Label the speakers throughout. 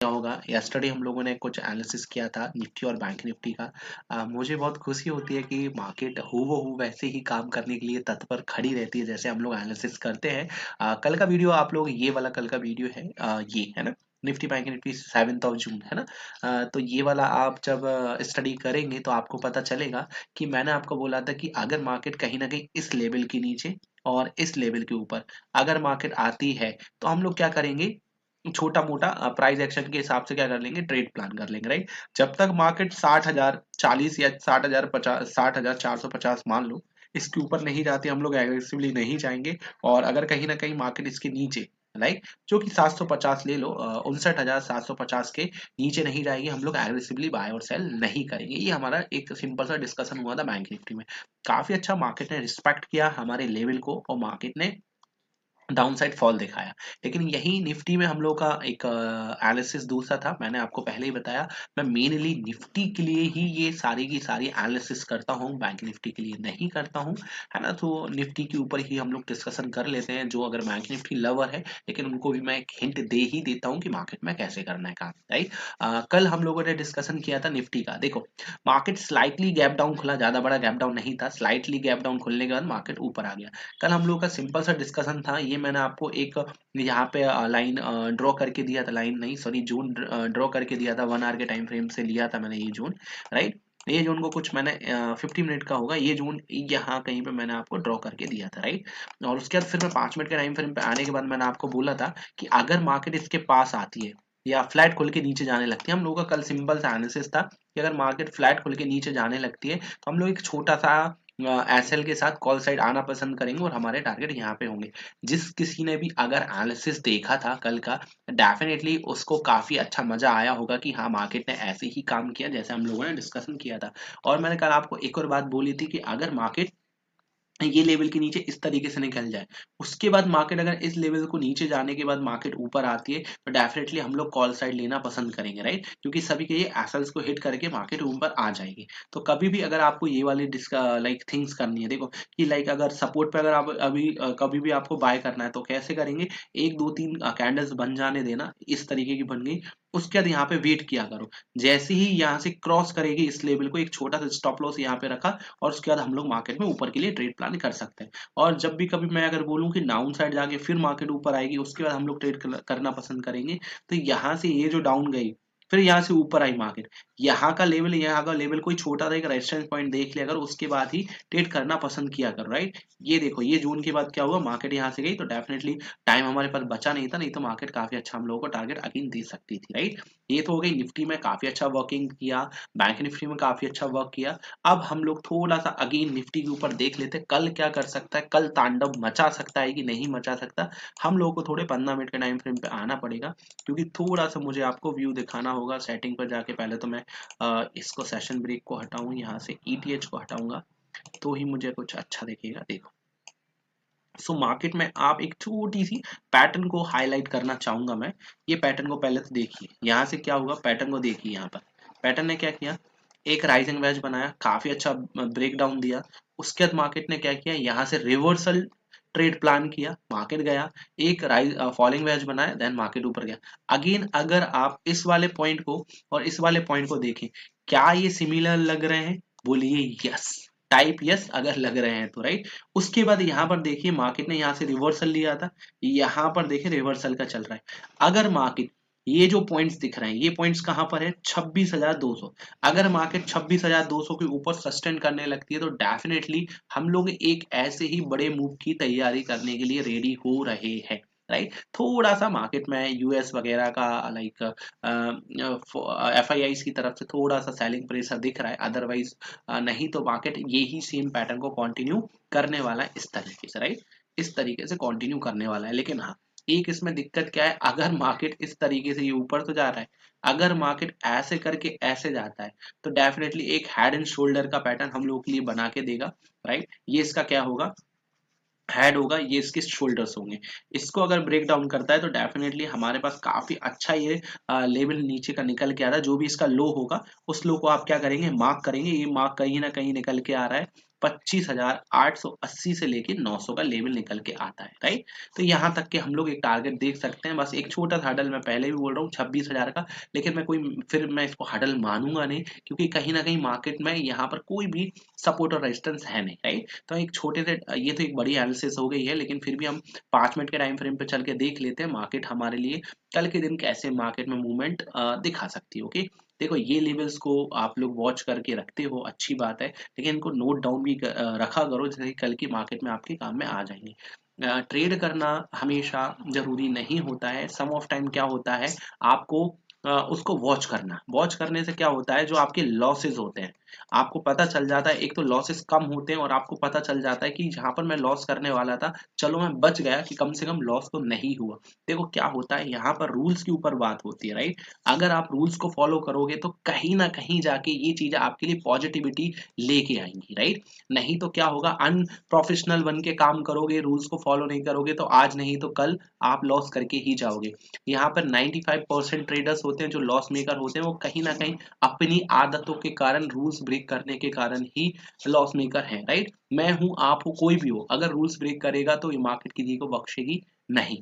Speaker 1: होगा, यस्टरडे हम लोगों ने कुछ एनालिसिस किया था निफ्टी और बैंक निफ्टी का। मुझे बहुत खुशी होती है कि मार्केट हूबहू वैसे ही काम करने के लिए तत्पर खड़ी रहती है जैसे हम लोग एनालिसिस करते हैं। कल का वीडियो आप लोग, ये वाला कल का वीडियो है, ये है ना, निफ्टी बैंक निफ्टी 7 जून है ना। तो ये वाला आप जब स्टडी करेंगे तो आपको पता चलेगा कि मैंने आपको बोला था कि अगर मार्केट कहीं ना कहीं इस लेवल के नीचे और इस लेवल के ऊपर अगर मार्केट आती है तो हम लोग क्या करेंगे, छोटा मोटा प्राइस एक्शन के हिसाब से क्या कर लेंगे, ट्रेड प्लान कर लेंगे, राइट। जब तक मार्केट 60,040 या 60,050, 60,450 मान लो, इसके ऊपर नहीं जाती हम लोग एग्रेसिवली नहीं जाएंगे। और अगर कहीं ना कहीं मार्केट इसके नीचे, लाइक जो कि 750 ले लो, 59,750 के नीचे नहीं जाएगी, हम लोग एग्रेसिवली बाय और सेल नहीं करेंगे। ये हमारा एक सिंपल सा डिस्कशन हुआ था बैंक निफ्टी में। काफी अच्छा मार्केट ने रिस्पेक्ट किया हमारे लेवल को और मार्केट ने डाउन साइड फॉल दिखाया। लेकिन यही निफ्टी में हम लोग का एक एनालिसिस दूसरा था, मैंने आपको पहले ही बताया। मैं मेनली निफ्टी के लिए ही ये सारी की सारी एनालिसिस करता हूँ, बैंक निफ्टी के लिए नहीं करता हूँ, है ना। तो निफ्टी के ऊपर ही हम लोग डिस्कशन कर लेते हैं, जो अगर बैंक निफ्टी लवर है, लेकिन उनको भी मैं एक हिंट दे ही देता हूँ कि मार्केट में कैसे करना है काम, राइट। कल हम लोगों ने डिस्कशन किया था निफ्टी का। देखो, मार्केट स्लाइटली गैप डाउन खुला, ज्यादा बड़ा गैप डाउन नहीं था, स्लाइटली गैप डाउन खुलने के बाद मार्केट ऊपर आ गया। कल हम लोग का सिंपल सा डिस्कशन था, ये मैंने आपको एक यहाँ पे लाइन ड्रॉ करके दिया था, लाइन नहीं सॉरी जोन ड्रॉ करके दिया था, 1 आवर के टाइम फ्रेम से लिया था मैंने ये जोन, राइट। ये जोन को कुछ मैंने 50 मिनट का होगा ये जोन, यहाँ कहीं पे मैंने आपको ड्रॉ करके दिया था, राइट। और उसके बाद फिर मैं 5 मिनट के टाइम फ्रेम पे आने के बाद मैंने आपको बोला था कि अगर मार्केट इसके पास आती है या फ्लैट खुल के नीचे जाने लगती है, हम लोगों का कल सिंपल सा एनालिसिस था कि अगर मार्केट फ्लैट खुल के नीचे जाने लगती है तो हम लोग एक छोटा सा एसएल के साथ कॉल साइड आना पसंद करेंगे और हमारे टारगेट यहाँ पे होंगे। जिस किसी ने भी अगर एनालिसिस देखा था कल का, डेफिनेटली उसको काफी अच्छा मजा आया होगा कि हाँ मार्केट ने ऐसे ही काम किया जैसे हम लोगों ने डिस्कशन किया था। और मैंने कल आपको एक और बात बोली थी कि अगर मार्केट ये लेवल के नीचे इस तरीके से निकल जाए, उसके बाद मार्केट अगर इस लेवल को नीचे जाने के बाद मार्केट ऊपर आती है तो डेफिनेटली हम लोग कॉल साइड लेना पसंद करेंगे, राइट। क्योंकि सभी के ये एसएल्स को हिट करके मार्केट ऊपर आ जाएगी। तो कभी भी अगर आपको ये वाली लाइक थिंग्स करनी है, देखो कि लाइक अगर सपोर्ट पे अगर आप अभी कभी भी आपको बाय करना है तो कैसे करेंगे, एक दो तीन कैंडल्स बन जाने देना, इस तरीके की बन गई, उसके बाद यहाँ पे वेट किया करो। जैसे ही यहाँ से क्रॉस करेगी इस लेवल को, एक छोटा सा स्टॉप लॉस यहाँ पे रखा और उसके बाद हम लोग मार्केट में ऊपर के लिए ट्रेड प्लान कर सकते हैं। और जब भी कभी मैं अगर बोलूं कि डाउन साइड जाके फिर मार्केट ऊपर आएगी, उसके बाद हम लोग ट्रेड करना पसंद करेंगे। तो यहाँ से ये जो डाउन गई, फिर यहाँ से ऊपर आई मार्केट, यहाँ का लेवल कोई छोटा सा एक रेजिस्टेंस पॉइंट देख लिया करो, उसके बाद ही ट्रेड करना पसंद किया करो, राइट। ये देखो, ये जून के बाद क्या हुआ, मार्केट यहाँ से गई तो डेफिनेटली टाइम हमारे पास बचा नहीं था, नहीं तो मार्केट काफी अच्छा हम लोगों को टारगेट अगेन दे सकती थी, राइट। ये तो हो गई निफ्टी में काफी अच्छा वर्किंग किया, बैंक निफ्टी में काफी अच्छा वर्क किया। अब हम लोग थोड़ा सा अगेन निफ्टी के ऊपर देख लेते हैं, कल क्या कर सकता है, कल तांडव मचा सकता है कि नहीं मचा सकता। हम लोगों को थोड़े 15 मिनट के टाइम फ्रेम पे आना पड़ेगा, क्योंकि थोड़ा सा मुझे आपको व्यू दिखाना होगा। सेटिंग पर जाके पहले तो मैं इसको सेशन ब्रेक को हटाऊं, यहाँ से ईटीएच को हटाऊंगा, तो ही मुझे कुछ अच्छा दिखेगा। देखो, सो मार्केट में आप एक छोटी सी पैटर्न को हाईलाइट करना चाहूंगा मैं। ये पैटर्न को पहले तो देखिए, यहाँ से क्या हुआ, पैटर्न को देखिए। यहाँ पर पैटर्न ने क्या किया, एक राइजिंग वेज बनाया, काफी अच्छा ब्रेक डाउन दिया। उसके बाद मार्केट ने क्या किया, यहाँ से रिवर्सल ट्रेड प्लान किया, मार्केट गया, एक राइज फॉलिंग वेज बनाया, देन मार्केट ऊपर गया। अगेन अगर आप इस वाले पॉइंट को और इस वाले पॉइंट को देखें, क्या ये सिमिलर लग रहे हैं, बोलिए यस, टाइप यस अगर लग रहे हैं तो, राइट। उसके बाद यहाँ पर देखिए, मार्केट ने यहाँ से रिवर्सल लिया था, यहाँ पर देखिए रिवर्सल का चल रहा है। अगर मार्केट, ये जो पॉइंट्स दिख रहे हैं, ये पॉइंट्स कहाँ पर है, 26,200, अगर मार्केट 26,200 के ऊपर सस्टेन करने लगती है तो डेफिनेटली हम लोग एक ऐसे ही बड़े मूव की तैयारी करने के लिए रेडी हो रहे हैं, राइट। थोड़ा सा मार्केट में यूएस वगैरह का लाइक एफआईआई की तरफ से थोड़ा सा सेलिंग प्रेशर दिख रहा है, अदरवाइज नहीं तो मार्केट यही सेम पैटर्न को कंटिन्यू करने वाला है, इस तरीके से, राइट। इस तरीके से कंटिन्यू करने वाला है। लेकिन हाँ, एक इसमें दिक्कत क्या है, अगर मार्केट इस तरीके से ये ऊपर तो जा रहा है, अगर मार्केट ऐसे करके ऐसे जाता है तो डेफिनेटली एक हेड एंड शोल्डर का पैटर्न हम लोग के लिए बना के देगा, राइट। ये इसका क्या होगा, हेड होगा, ये इसके शोल्डर्स होंगे। इसको अगर ब्रेक डाउन करता है तो डेफिनेटली हमारे पास काफी अच्छा ये लेवल नीचे का निकल के आ रहा है। जो भी इसका लो होगा, उस लो को आप क्या करेंगे, मार्क करेंगे, ये मार्क कहीं ना कहीं निकल के आ रहा है, 25,880 से लेके 900 का लेवल निकल के आता है, राइट। तो यहाँ तक के हम लोग एक टारगेट देख सकते हैं। बस एक छोटा सा हडल, मैं पहले भी बोल रहा हूँ 26,000 का, लेकिन मैं इसको हडल मानूंगा नहीं, क्योंकि कहीं ना कहीं मार्केट में यहाँ पर कोई भी सपोर्ट और रेजिस्टेंस है नहीं, राइट। तो एक छोटे से, ये तो एक बड़ी एनालिसिस हो गई है, लेकिन फिर भी हम 5 मिनट के टाइम फ्रेम पे चल के देख लेते हैं मार्केट हमारे लिए कल के दिन कैसे मार्केट में मूवमेंट दिखा सकती है। ओके, देखो ये लेवल्स को आप लोग वॉच करके रखते हो, अच्छी बात है, लेकिन इनको नोट डाउन भी रखा करो, जैसे कि कल की मार्केट में आपके काम में आ जाएंगे। ट्रेड करना हमेशा जरूरी नहीं होता है, सम ऑफ टाइम क्या होता है, आपको उसको वॉच करना, वॉच करने से क्या होता है, जो आपके लॉसेस होते हैं आपको पता चल जाता है। एक तो लॉसेस कम होते हैं और आपको पता चल जाता है कि जहां पर मैं लॉस करने वाला था, चलो मैं बच गया कि कम से कम लॉस तो नहीं हुआ। देखो क्या होता है, यहाँ पर रूल्स के ऊपर बात होती है, राइट। अगर आप रूल्स को फॉलो करोगे तो कहीं ना कहीं जाके ये चीजें आपके लिए पॉजिटिविटी लेके आएंगी, राइट। नहीं तो क्या होगा, अनप्रोफेशनल बन के काम करोगे, रूल्स को फॉलो नहीं करोगे, तो आज नहीं तो कल आप लॉस करके ही जाओगे। यहाँ पर 95% ट्रेडर्स होते हैं जो लॉस मेकर होते हैं, वो कहीं ना कहीं अपनी आदतों के कारण, रूल्स ब्रेक करने के कारण ही लॉस मेकर हैं, राइट। मैं हूं, आप हो, कोई भी हो, अगर रूल्स ब्रेक करेगा तो ये मार्केट किसी को बख्शेगी नहीं,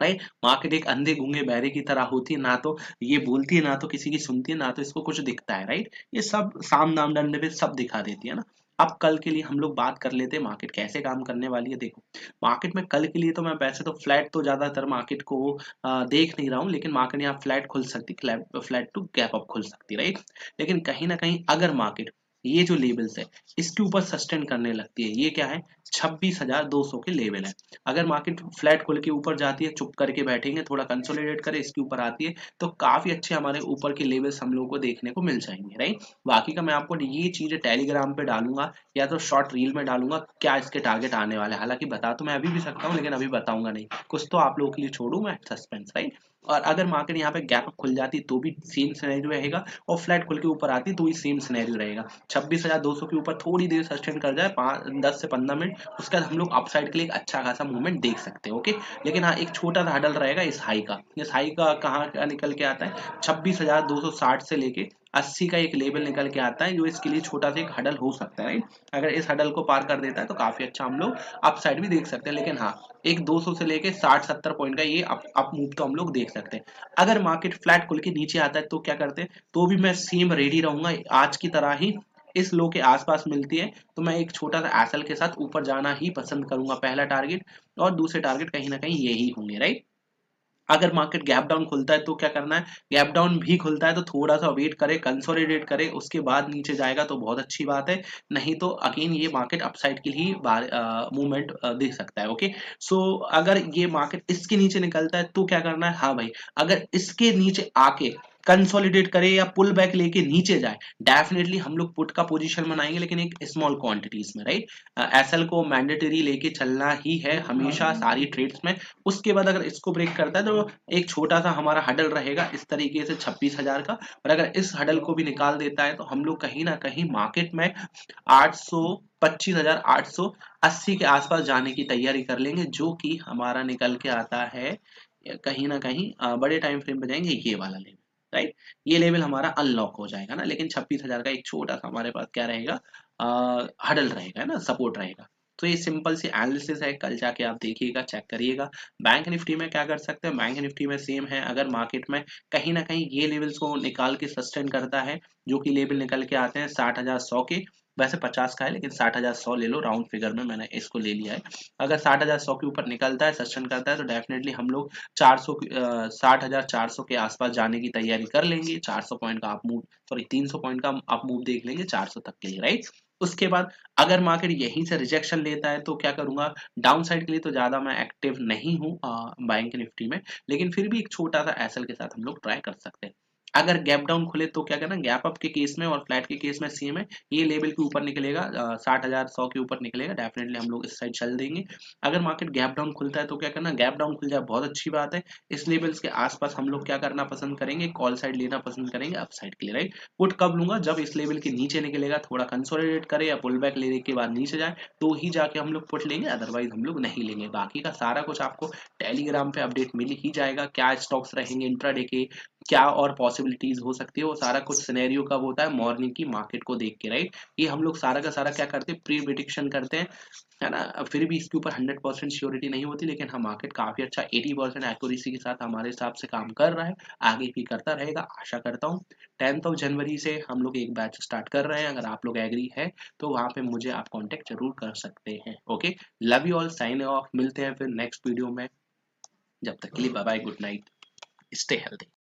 Speaker 1: राइट। मार्केट एक अंधे गूंगे बहरे की तरह होती है, ना तो ये बोलती है, ना तो किसी की सुनती है, ना तो इसको कुछ दिखता है, राइट। ये सब साम दाम दंड पे सब दिखा देती है ना। अब कल के लिए हम लोग बात कर लेते हैं मार्केट कैसे काम करने वाली है। देखो मार्केट में कल के लिए तो मैं वैसे तो फ्लैट तो ज्यादातर मार्केट को देख नहीं रहा हूँ, लेकिन मार्केट यहाँ फ्लैट खुल सकती, फ्लैट टू गैप अप खुल सकती, राइट। लेकिन कहीं ना कहीं अगर मार्केट ये जो लेवल्स है इसके ऊपर सस्टेन करने लगती है, ये क्या है, 26,200 के लेवल है। अगर मार्केट फ्लैट खोल के ऊपर जाती है, चुप करके बैठेंगे, थोड़ा कंसोलिडेट करे, इसके ऊपर आती है, तो काफी अच्छे हमारे ऊपर के लेवल्स हम लोगों को देखने को मिल जाएंगे, राइट। बाकी का मैं आपको ये चीजें टेलीग्राम पे डालूंगा या तो शॉर्ट रील में डालूंगा, क्या इसके टारगेट आने वाले हैं। हालांकि बता तो मैं अभी भी सकता हूँ, लेकिन अभी बताऊंगा नहीं, कुछ तो आप लोगों के लिए छोड़ू मैं सस्पेंस, राइट। और अगर मार्केट यहाँ पे गैप खुल जाती तो भी सेम सिनेरियो रहेगा, और फ्लैट खुल के ऊपर आती तो भी सेम सिनेरियो रहेगा। 26,200 के ऊपर थोड़ी देर सस्टेन कर जाए, 10 से 15 मिनट, उसके बाद हम लोग अपसाइड के लिए एक अच्छा खासा मूवमेंट देख सकते हैं, ओके। लेकिन हाँ, एक छोटा सा हडल रहेगा इस हाई का। इस हाई का कहाँ का निकल के आता है, 26,260 से लेके 80 का एक लेवल निकल के आता है, जो इसके लिए छोटा सा एक हडल हो सकता है, राइट। अगर इस हडल को पार कर देता है तो काफी अच्छा हम लोग अपसाइड भी देख सकते हैं। लेकिन हाँ, एक 200 से लेके 60-70 पॉइंट का ये अप मूव तो हम लोग देख सकते हैं। अगर मार्केट फ्लैट खुल के नीचे आता है तो क्या करते हैं, तो भी मैं सेम रेडी रहूंगा आज की तरह ही, इस लो के आसपास मिलती है तो मैं एक छोटा सा एसएल के साथ ऊपर जाना ही पसंद करूंगा, पहला टारगेट। और दूसरे टारगेट कहीं ना कहीं यही होंगे, राइट। अगर मार्केट गैप डाउन खुलता है तो क्या करना है, गैप डाउन भी खुलता है तो थोड़ा सा वेट करे, कंसोलिडेट करे, उसके बाद नीचे जाएगा तो बहुत अच्छी बात है। नहीं तो अगेन ये मार्केट अपसाइड के लिए मूवमेंट दे सकता है, ओके। सो अगर ये मार्केट इसके नीचे निकलता है तो क्या करना है, हाँ भाई, अगर इसके नीचे आके कंसोलिडेट करे या पुल बैक लेके नीचे जाए, डेफिनेटली हम लोग पुट का पोजीशन बनाएंगे, लेकिन एक स्मॉल क्वांटिटीज में, राइट। एसएल को मैंडेटरी लेके चलना ही है हमेशा सारी ट्रेड्स में। उसके बाद अगर इसको ब्रेक करता है तो एक छोटा सा हमारा हडल रहेगा इस तरीके से 26,000 का, और अगर इस हडल को भी निकाल देता है तो हम लोग कहीं ना कहीं मार्केट में 800, 25,880 के आसपास जाने की तैयारी कर लेंगे, जो कि हमारा निकल के आता है कहीं ना कहीं बड़े टाइम फ्रेम पे जाएंगे ये वाला लेवल, राइट। ये लेवल हमारा अनलॉक हो जाएगा ना, लेकिन 26,000 का एक छोटा सा हमारे पास क्या रहेगा, हडल रहेगा, है ना, सपोर्ट रहेगा। तो ये सिंपल सी एनालिसिस है, कल जाके आप देखिएगा, चेक करिएगा। बैंक निफ्टी में क्या कर सकते हैं, बैंक निफ्टी में सेम है, अगर मार्केट में कहीं ना कहीं ये लेवल्स को निकाल के सस्टेन करता है, जो कि लेवल निकल के आते हैं 60,100 के, वैसे 50 का है लेकिन 60,100 ले लो, राउंड फिगर में मैंने इसको ले लिया है। अगर 60,100 के ऊपर निकलता है, सस्टेन करता है, तो डेफिनेटली हम लोग 400, 60,400 के आसपास जाने की तैयारी कर लेंगे। 400 पॉइंट का अप मूव, सॉरी 300 पॉइंट का अप मूव देख लेंगे 400 तक के लिए, राइट। उसके बाद अगर मार्केट यहीं से रिजेक्शन लेता है तो क्या करूंगा, डाउन साइड के लिए तो ज्यादा मैं एक्टिव नहीं हूँ बैंक निफ्टी में, लेकिन फिर भी एक छोटा सा एसएल के साथ हम लोग ट्राई कर सकते हैं। अगर गैप डाउन खुले तो क्या करना, गैप अप के केस में और फ्लैट के केस में सेम है, ये लेवल के ऊपर निकलेगा, 60,100 के ऊपर निकलेगा, डेफिनेटली हम लोग इस साइड चल देंगे। अगर मार्केट गैप डाउन खुलता है तो क्या करना, गैप डाउन खुल जाए बहुत अच्छी बात है, इस लेवल्स के आसपास हम लोग क्या करना पसंद करेंगे, कॉल साइड लेना पसंद करेंगे अप साइड के लिए, राइट। पुट कब लूंगा, जब इस लेवल के नीचे निकलेगा, थोड़ा कंसोलिडेट करे या पुल बैक लेने के बाद नीचे जाए, तो ही जाके हम लोग पुट लेंगे, अदरवाइज हम लोग नहीं लेंगे। बाकी का सारा कुछ आपको टेलीग्राम पे अपडेट मिल ही जाएगा, क्या स्टॉक्स रहेंगे इंट्राडे के, क्या और पॉसिबिलिटीज हो सकती है, वो सारा कुछ सिनेरियो कब होता है, मॉर्निंग की मार्केट को देख के, राइट। ये हम लोग सारा का सारा क्या करते हैं, प्री प्रिडिक्शन करते हैं, है ना। फिर भी इसके ऊपर 100% श्योरिटी नहीं होती, लेकिन हाँ मार्केट काफी अच्छा 80% एक्यूरेसी के साथ हमारे हिसाब से काम कर रहा है, आगे भी करता रहेगा, आशा करता हूँ। 10 जनवरी से हम लोग एक बैच स्टार्ट कर रहे हैं, अगर आप लोग एग्री है तो वहाँ पे मुझे आप कांटेक्ट जरूर कर सकते हैं। Okay, love you all, sign off, मिलते हैं फिर नेक्स्ट वीडियो में, जब तक के लिए bye bye, good night, stay healthy.